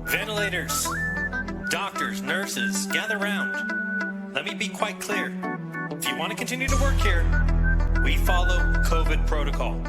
Ventilators, doctors, nurses, gather round. Let me be quite clear. If you want to continue to work here, we follow COVID protocol.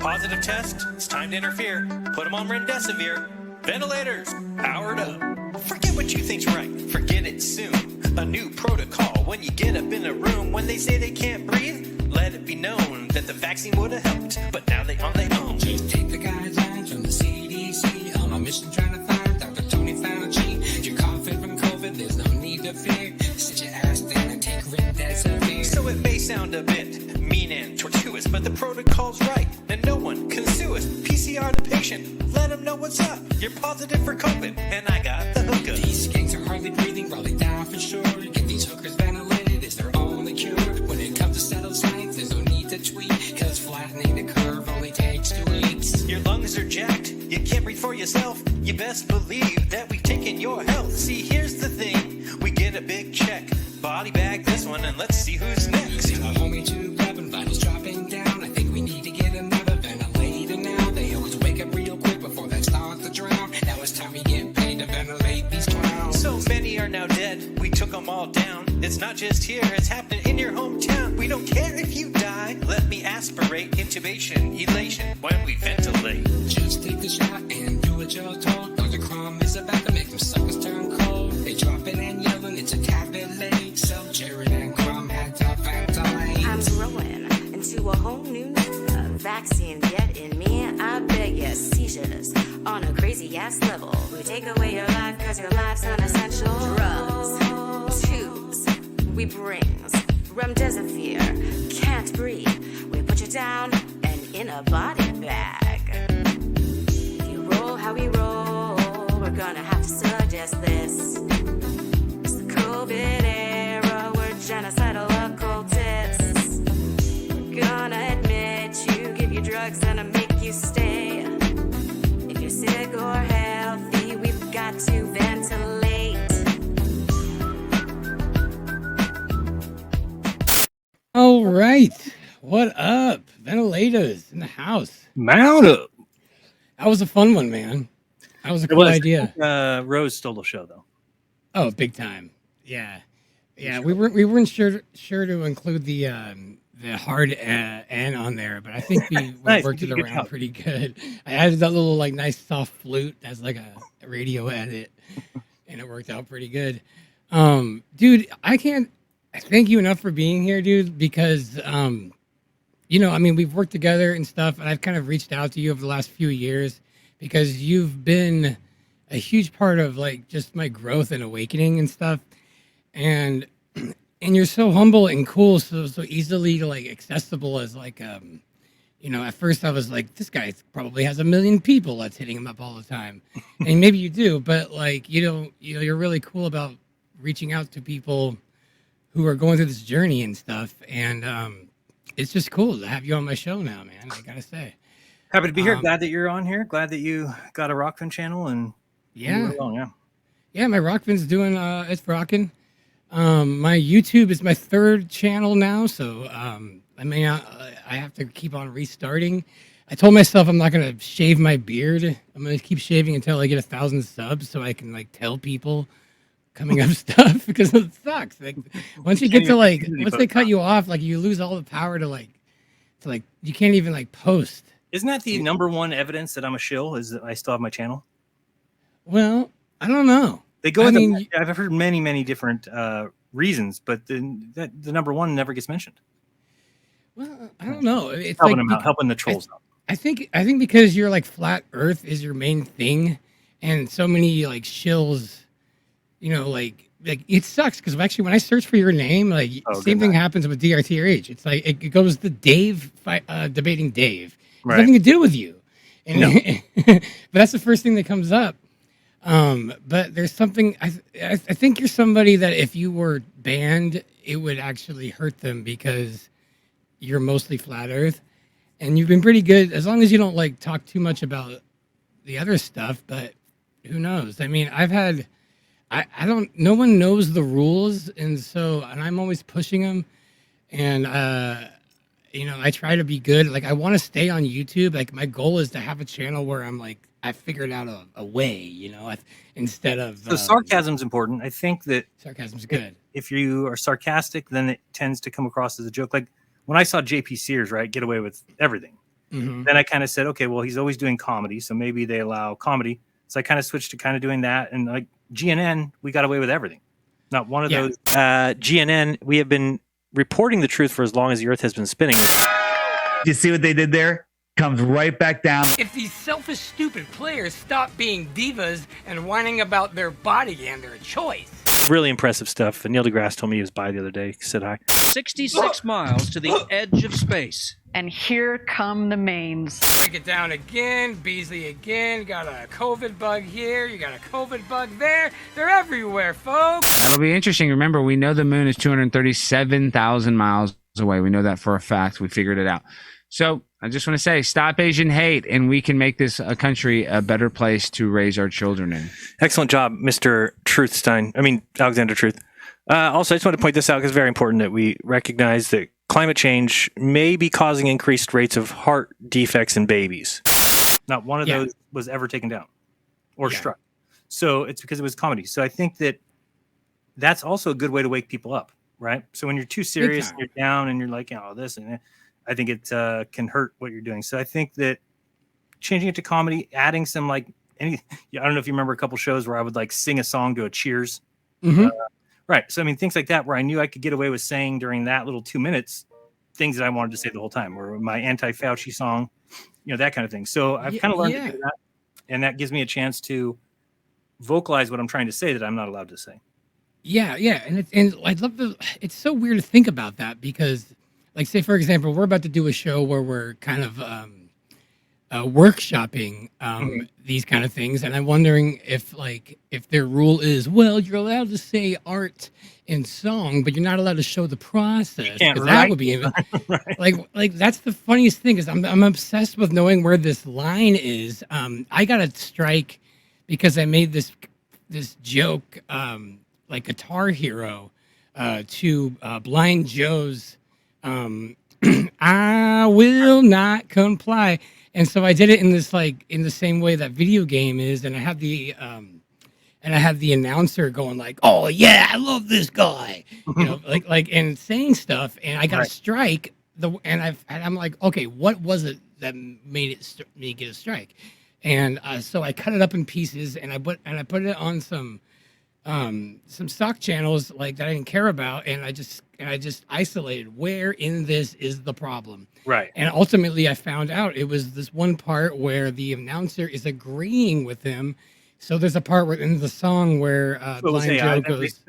Positive test, it's time to interfere. Put them on remdesivir. Ventilators, powered up. Forget what you think's right, forget it soon. A new protocol when you get up in a room. When they say they can't breathe, let it be known that the vaccine would have helped, but now they on their own. Just take the guidelines from the CDC. On a mission trying to find Dr. Tony Fauci. If you're coughing from COVID, there's no need to fear. Sit your ass down and take remdesivir. So it may sound a bit mean and tortuous, but the protocol's right, and no one can sue us. PCR the patient, let them know what's up. You're positive for COVID, and I got the hookup. These gangs are hardly breathing, probably down for sure. Get these hookers ventilated, it's their only cure. When it comes to settled science, there's no need to tweak, cause flattening the curve only takes 2 weeks. Your lungs are jacked, you can't breathe for yourself. You best believe that we've taken your health. See, here's the thing, we get a big check. Body bag this one, and let's see who's next. See my homie 211, vitals dropping down. I think we need to get another ventilator now. They always wake up real quick before they start to drown. Now it's time we get paid to ventilate these clowns. So many are now dead, we took them all down. It's not just here, it's happening in your hometown. We don't care if you die, let me aspirate. Intubation, elation, when we ventilate. Just take the shot and do what you're told. Dr. Crumb is about to make them suckers turn cold. They dropping and yelling, it's a tad bit late. So Jared and Crumb had to ventilate. I'm growing into a whole new vaccine getting me. I beg you, seizures on a crazy ass level. We take away your life cause your life's unessential. Drugs, tubes, we brings remdesivir, can't breathe. We put you down and in a body bag. If you roll how we roll, we're gonna have to suggest this. It's the COVID era, we're genocidal occultists. We're gonna admit you, give you drugs and make you stay. If you're sick or healthy, we've got to ventilate. All right. What up? Ventilators in the house. Mount up. That was a fun one, man. That was a cool idea. Rose stole the show, though. Oh, big time. Yeah. Yeah, we weren't sure to include the hard N on there, but I think we Nice, worked you it did a good around job. pretty good. I added that little like nice soft flute as like a radio edit, and it worked out pretty good. Dude, I can't thank you enough for being here, dude, because you know, I mean, we've worked together and stuff, and I've kind of reached out to you over the last few years because you've been a huge part of like just my growth and awakening and stuff. And you're so humble and cool, so easily like accessible as like you know, at first I was like, this guy probably has 1 million people that's hitting him up all the time. And maybe you do, but like you're really cool about reaching out to people who are going through this journey and stuff. And it's just cool to have you on my show now, man. I gotta say. Happy to be here. Glad that you're on here. Glad that you got a Rockfin channel and Yeah. yeah. My Rockfin's doing it's rocking. My YouTube is my 3rd channel now, so I may not, I have to keep on restarting. I told myself I'm not gonna shave my beard. I'm gonna keep shaving until I get 1,000 subs, so I can like tell people coming up stuff because it sucks. Like once you get to like once they cut you off, like you lose all the power to you can't even like post. Isn't that the number one evidence that I'm a shill? Is that I still have my channel? Well, I don't know. They go. I've heard many different reasons, but the number one never gets mentioned. Well, I don't know. It's helping like, them out, helping the trolls out. I think because you're like flat Earth is your main thing, and so many like shills, you know, like it sucks because actually when I search for your name, like same thing happens with DRTRH. It's like it goes to Dave debating Dave. It has nothing to do with you, and but that's the first thing that comes up. But there's something I think you're somebody that if you were banned, it would actually hurt them because you're mostly flat Earth, and you've been pretty good as long as you don't like talk too much about the other stuff. But who knows? I mean, I've had I don't. No one knows the rules, and I'm always pushing them, and I try to be good. Like I want to stay on YouTube. Like my goal is to have a channel where I'm like I figured out a way. Instead of So sarcasm's important. I think that sarcasm's good. if you are sarcastic, then it tends to come across as a joke. Like when I saw JP Sears, right, get away with everything. Mm-hmm. Then I kind of said, okay, well, he's always doing comedy, so maybe they allow comedy. So I kind of switched to kind of doing that. And like GNN, we got away with everything. Not one of those. GNN, we have been reporting the truth for as long as the earth has been spinning. You see what they did there? Comes right back down. If these selfish, stupid players stop being divas and whining about their body and their choice. Really impressive stuff. Neil deGrasse told me he was by the other day. He said hi. 66 miles to the edge of space. And here come the mains. Break it down again. Beasley again. Got a COVID bug here. You got a COVID bug there. They're everywhere, folks. That'll be interesting. Remember, we know the moon is 237,000 miles away. We know that for a fact. We figured it out. So I just want to say, stop Asian hate, and we can make this a country a better place to raise our children in. Excellent job, Mr. Alexander Truth. Also, I just want to point this out because it's very important that we recognize that climate change may be causing increased rates of heart defects in babies. Not one of those was ever taken down or struck. So it's because it was comedy. So I think that that's also a good way to wake people up, right? So when you're too serious, you're down and you're like, this and that, I think it can hurt what you're doing. So I think that changing it to comedy, adding some I don't know if you remember a couple shows where I would like sing a song to a Cheers. Mm-hmm. Right. So, things like that where I knew I could get away with saying during that little 2 minutes things that I wanted to say the whole time, or my anti-Fauci song, that kind of thing. So I've kind of learned to do that. And that gives me a chance to vocalize what I'm trying to say that I'm not allowed to say. Yeah. Yeah. And I'd love to, it's so weird to think about that because, like, say, for example, we're about to do a show where we're kind of workshopping these kind of things, and I'm wondering if their rule is, well, you're allowed to say art and song, but you're not allowed to show the process. Because that would be right. like that's the funniest thing is I'm obsessed with knowing where this line is. I got a strike because I made this joke like Guitar Hero to Blind Joe's I will not comply. And so I did it in this in the same way that video game is, and I had the announcer going like, "Oh yeah, I love this guy," and saying stuff, and I got a strike. I'm like, okay, what was it that made me get a strike? And so I cut it up in pieces, and I put it on some stock channels that I didn't care about, and I just isolated where in this is the problem. Right. And ultimately I found out it was this one part where the announcer is agreeing with him. So there's a part in the song where Blind Joe goes.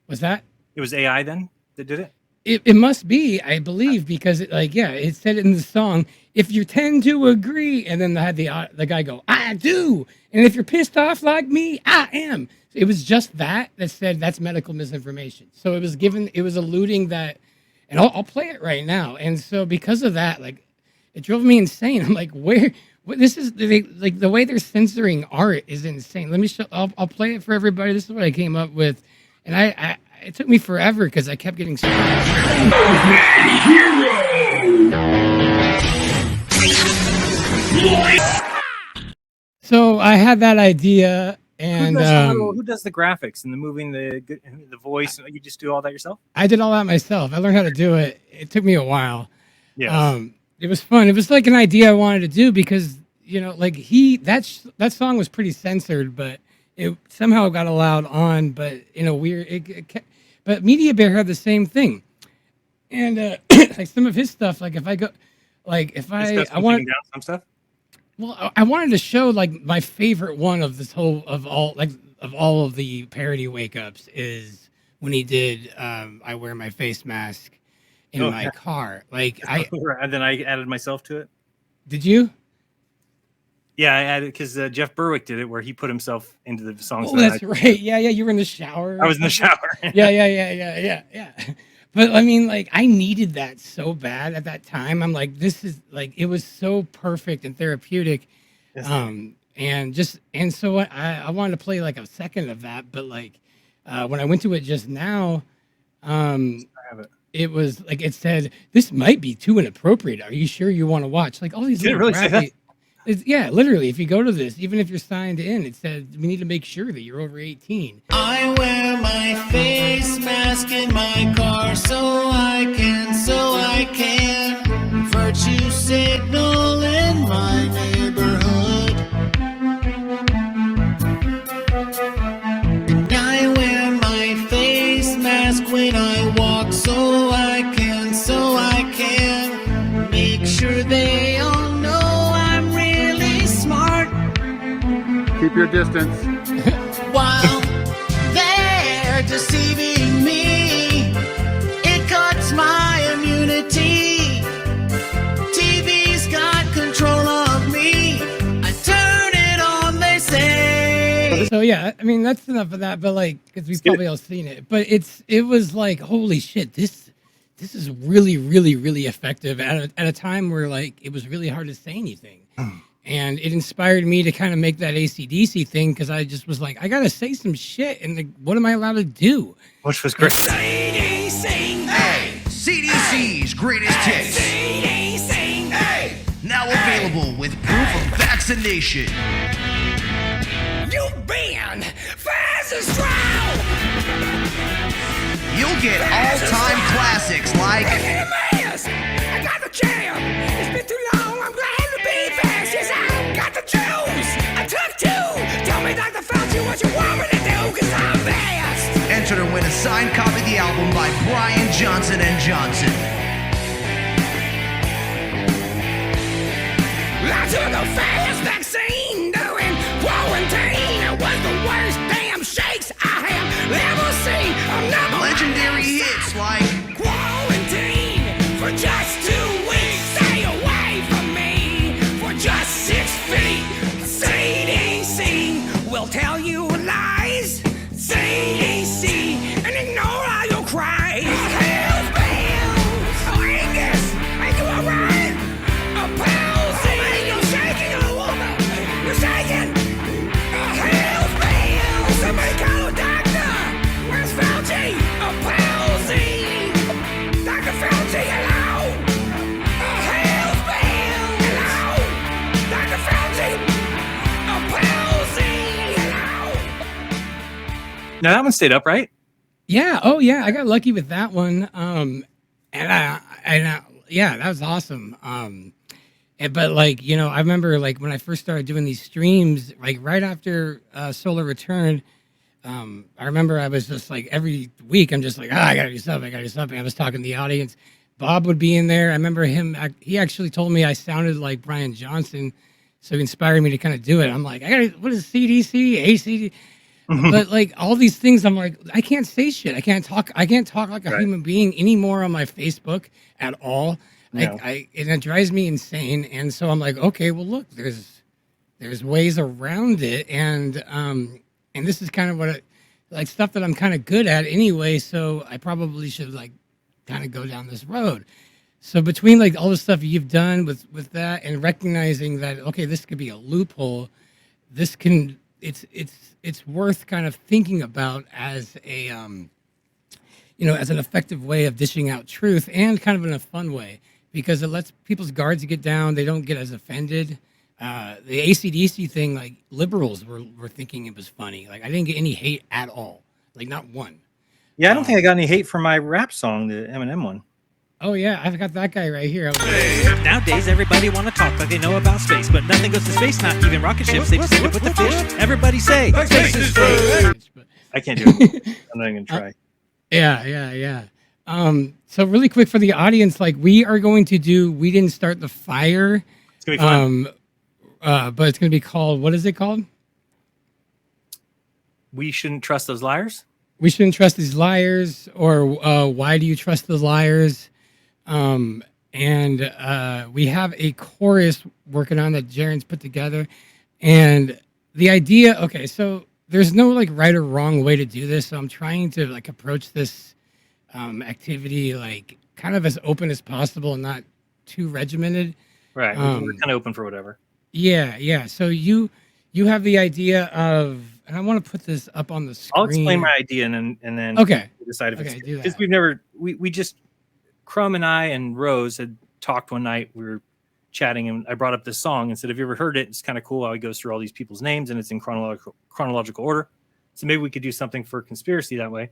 Was that? It was AI then that did it? It must be, I believe, because it said in the song, if you tend to agree, and then I had the guy go, I do, and if you're pissed off like me, I am. It was just that said that's medical misinformation. So it was alluding that, and I'll play it right now. And so because of that, it drove me insane. I'm like, this is the way they're censoring art is insane. Let me show. I'll play it for everybody. This is what I came up with, and it took me forever because I kept getting so I had that idea, and who does the graphics and the moving, the voice? You just do all that yourself? I did all that myself. I learned how to do it. It took me a while. Yeah. It was fun. It was like an idea I wanted to do because that song was pretty censored, but it somehow got allowed on. But in a weird, but Media Bear had the same thing, and some of his stuff. I want down some stuff. Well, I wanted to show my favorite one of this whole of all of the parody wake ups is when he did I wear my face mask in my car. And then I added myself to it. Did you? Yeah, I added because Jeff Berwick did it where he put himself into the song. Oh, that's right. Yeah, you were in the shower. I was in the shower. Yeah. But I mean, I needed that so bad at that time. I'm like, this is it was so perfect and therapeutic. Yes. And so I wanted to play like a second of that, but like when I went to it just now, it was like it said this might be too inappropriate. Are you sure you want to watch? Like all these Did it little really say that? yeah, literally. If you go to this, even if you're signed in, it says we need to make sure that you're over 18. I wear my face mask in my car so I can virtue signal in my neighborhood. And I wear my face mask when I walk so I can make sure they all know I'm really smart. Keep your distance. While they're deceiving me, it cuts my immunity. TV's got control of me. I turn it on, they say. So yeah, I mean that's enough of that. But like, because we've probably all seen it. But it was like, holy shit, this is really, really, really effective at a time where like it was really hard to say anything. And it inspired me to kind of make that AC/DC thing because I just was like, I gotta say some shit, and like, what am I allowed to do? Which was great. CDC, Hey, CDC's greatest hits. CDC, Hey, now available with proof of vaccination. you've been fast and strong. You'll get all-time classics like I got the jam. It's been too long. I'm glad to be fast. Yes, I got the juice. I took two. Tell me, Dr. Fauci, what you want me to do? Cause I'm fast. enter to win a signed copy of the album by Brian Johnson and Johnson. I took a fast vaccine during quarantine. It was the worst damn shakes I have ever seen. I'm number Legendary hits like quarantine for just 2 weeks. Stay away from me for just 6 feet. CDC will tell you lies. CDC and ignore all your cries. Health bills. Oh, Angus, are you alright? A palsy. You're shaking, oh woman. You're shaking. A health bill. Somebody call a doctor. Where's Fauci? A palsy. Dr. Fauci, hello. A health bill. Hello. Dr. Fauci. A palsy. Hello. Now that one stayed up, right? Yeah. Oh, yeah. I got lucky with that one. Yeah, that was awesome. But like, you know, I remember like when I first started doing these streams, like right after Solar Return, I remember I was just like every week, I'm just like, I gotta do something. I was talking to the audience. Bob would be in there. I remember him. He actually told me I sounded like Brian Johnson, so he inspired me to kind of do it. I'm like, what is CDC, ACD? But like all these things, I'm like, I can't say shit. I can't talk like a human being anymore on my Facebook at all. No. And it drives me insane. And so I'm like, okay, well, look, there's ways around it, and this is kind of what like stuff that I'm kind of good at anyway. So I probably should like kind of go down this road. So between like all the stuff you've done with that and recognizing that okay, this could be a loophole, this can it's worth kind of thinking about as a as an effective way of dishing out truth and kind of in a fun way because it lets people's guards get down. They don't get as offended. The AC/DC thing, like liberals were thinking it was funny. Like I didn't get any hate at all, like not one. Yeah, I don't think I got any hate for my rap song, the Eminem one. Oh yeah, I've got that guy right here. Nowadays, everybody want to talk like they know about space, but nothing goes to space, not even rocket ships. They just need to put the fish. Everybody say, space is space. I can't do it. I'm not even gonna try. Yeah. So really quick for the audience, like we are going to do We Didn't Start the Fire. It's gonna be fun. But it's gonna be called, what is it called? We shouldn't trust those liars. We shouldn't trust these liars, or why do you trust the liars? And we have a chorus working on that Jaren's put together. And the idea, okay, so there's no like right or wrong way to do this. So I'm trying to like approach this activity like kind of as open as possible and not too regimented. Right. We're kind of open for whatever. Yeah. So you you have the idea of, and I want to put this up on the screen. I'll explain my idea and then Okay. we'll decide if it's do that. because we've never we just Crumb and I and Rose had talked one night. We were chatting and I brought up this song and said, "Have you ever heard it? It's kind of cool how he goes through all these people's names and it's in chronological order. So maybe we could do something for conspiracy that way."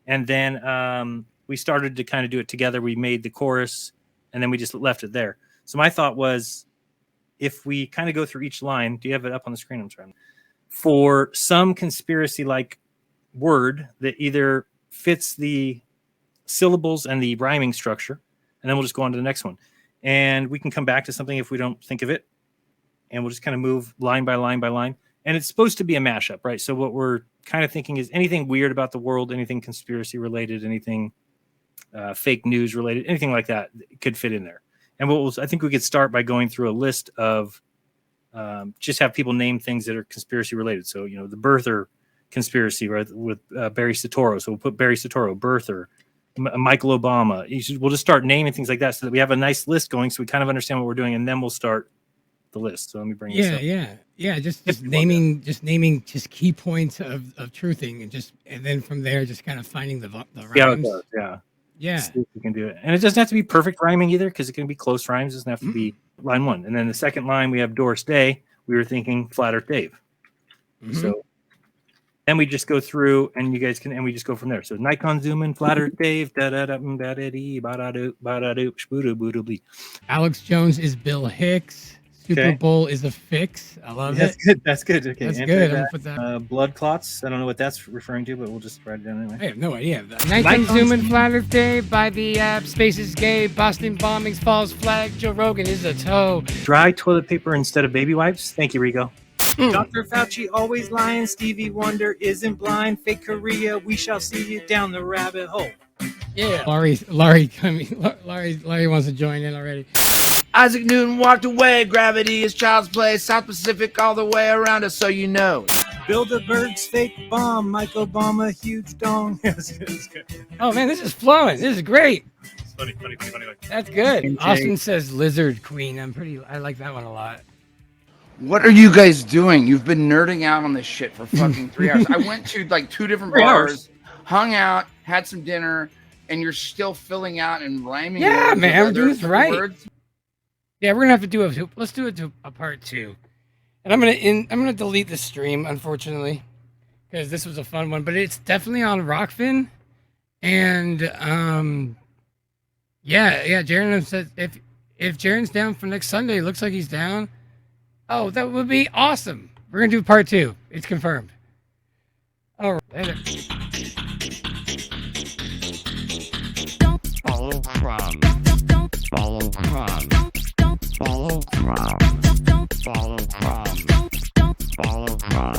And then we started to kind of do it together. We made the chorus and then we just left it there. So my thought was, if we kind of go through each line, do you have it up on the screen? I'm trying. For some conspiracy-like word that either fits the syllables and the rhyming structure, and then we'll just go on to the next one. And we can come back to something if we don't think of it, and we'll just kind of move line by line by line. And it's supposed to be a mashup, right? So what we're kind of thinking is anything weird about the world, anything conspiracy-related, anything fake news related, anything like that could fit in there. And I think we could start by going through a list of just have people name things that are conspiracy related. So, the birther conspiracy, right, with Barry Soetoro. So we'll put Barry Soetoro, birther, Michael Obama. We'll just start naming things like that so that we have a nice list going so we kind of understand what we're doing, and then we'll start the list. So let me bring this up. Yeah. Just naming key points of truthing, and then from there just kind of finding the rhymes. Yeah. See if we can do it. And it doesn't have to be perfect rhyming either, because it can be close rhymes. It doesn't have to be line one. And then the second line, we have Doris Day. We were thinking Flat Earth Dave. So then we just go through and we just go from there. So Nikon zoom in, Flat Earth Dave, Alex Jones is Bill Hicks. Super Bowl is a fix. I love it. That's good. Okay. That's good. I'm gonna put that. Blood clots. I don't know what that's referring to, but we'll just write it down anyway. I have no idea. Nikon zoom in, Flat Earth Day by the Space is Gay, Boston bombings, false flag, Joe Rogan is a toe. Dry toilet paper instead of baby wipes. Thank you, Rigo. Dr. Fauci always lying. Stevie Wonder isn't blind. Fake Korea. We shall see you down the rabbit hole. Yeah. Laurie wants to join in already. Isaac Newton walked away. Gravity is child's play. South Pacific all the way around us, so you know. Bilderberg's fake bomb. Mike Obama, huge dong. It's good. Oh, man, this is flowing. This is great. It's funny. That's good. Austin says Lizard Queen. I like that one a lot. What are you guys doing? You've been nerding out on this shit for fucking 3 hours. I went to like 2 different bars, hung out, had some dinner, and you're still filling out and rhyming. Yeah, man, we're doing this right. Words. Yeah, we're gonna have to do let's do it to a part 2. And I'm gonna delete the stream, unfortunately, because this was a fun one, but it's definitely on Rockfin. And Jeranism says if Jaren's down for next Sunday, it looks like he's down. Oh, that would be awesome. We're gonna do part 2. It's confirmed. All right. Later. Follow from. Follow from. Follow from. Follow from. Follow from.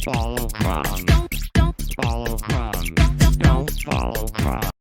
Follow from.